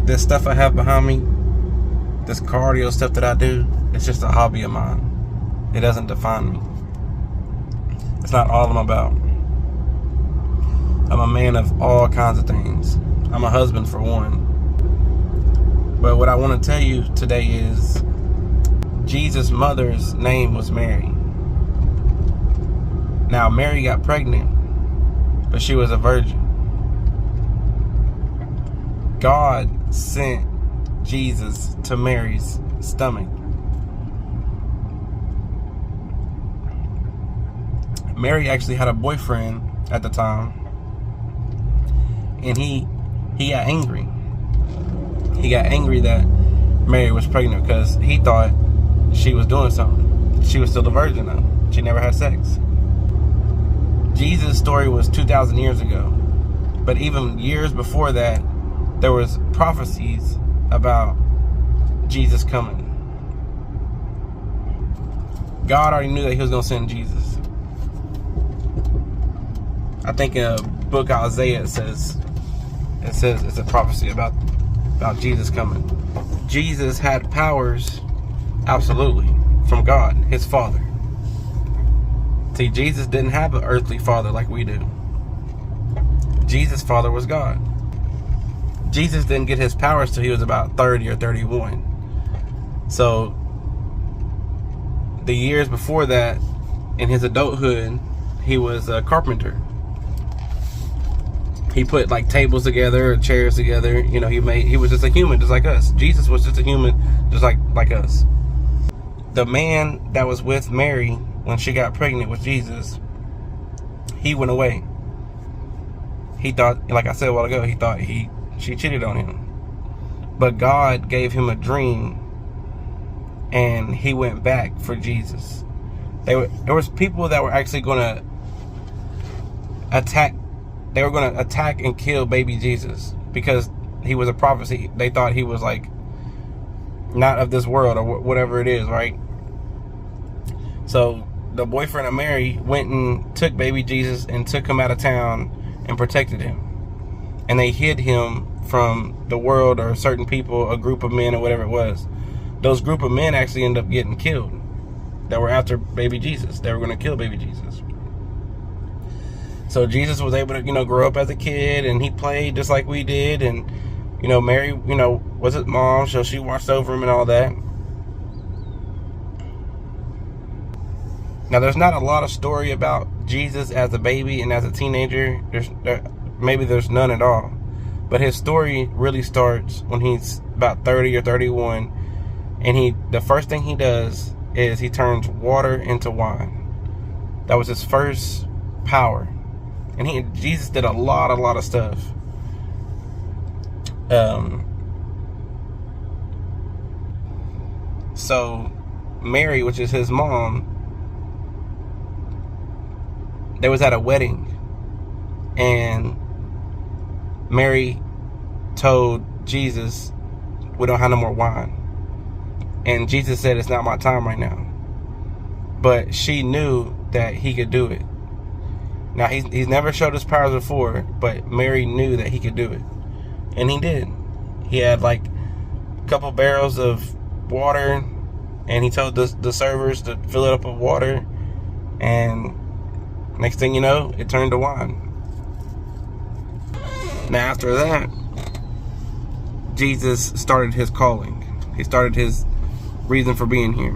this stuff I have behind me, this cardio stuff that I do, it's just a hobby of mine. It doesn't define me. It's not all I'm about. I'm a man of all kinds of things. I'm a husband for one. But what I want to tell you today is Jesus' mother's name was Mary. Now, Mary got pregnant, but she was a virgin. God sent Jesus to Mary's stomach. Mary actually had a boyfriend at the time, and he got angry. He got angry that Mary was pregnant because he thought she was doing something. She was still a virgin though. She never had sex. Jesus' story was 2,000 years ago, but even years before that, there was prophecies about Jesus coming. God already knew that he was going to send Jesus. I think in a book Isaiah it says it's a prophecy about Jesus coming. Jesus had powers, absolutely, from God, his Father. See, Jesus didn't have an earthly father like we do. Jesus' father was God. Jesus didn't get his powers till he was about 30 or 31. So the years before that, in his adulthood, he was a carpenter. He put like tables together or chairs together. You know, he was just a human, just like us. Jesus was just a human, just like us. The man that was with Mary when she got pregnant with Jesus, he went away. He thought, like I said a while ago, he thought she cheated on him. But God gave him a dream, and he went back for Jesus. There was people that were actually going to attack. They were going to attack and kill baby Jesus because he was a prophecy. They thought he was like not of this world or whatever it is, right? So the boyfriend of Mary went and took baby Jesus and took him out of town and protected him. And they hid him from the world or certain people, a group of men or whatever it was. Those group of men actually ended up getting killed that were after baby Jesus. They were going to kill baby Jesus. So Jesus was able to, grow up as a kid, and he played just like we did. And, Mary, was his mom, so she watched over him and all that. Now, there's not a lot of story about Jesus as a baby and as a teenager. Maybe there's none at all. But his story really starts when he's about 30 or 31. And the first thing he does is he turns water into wine. That was his first power. And Jesus did a lot of stuff. So Mary, which is his mom, they was at a wedding, and Mary told Jesus, "We don't have no more wine." And Jesus said, "It's not my time right now." But she knew that he could do it. Now, he's never showed his powers before, but Mary knew that he could do it. And he did. He had like a couple barrels of water, and he told the servers to fill it up with water. And next thing you know, it turned to wine. Now, after that, Jesus started his calling. He started his reason for being here.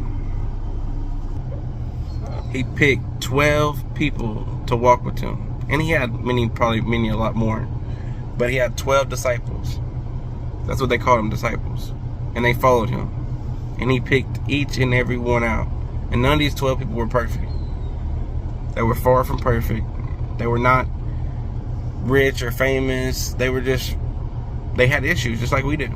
He picked 12 people to walk with him. And he had many a lot more. But he had 12 disciples. That's what they called them, disciples. And they followed him. And he picked each and every one out. And none of these 12 people were perfect. They were far from perfect. They were not rich or famous. They had issues just like we do.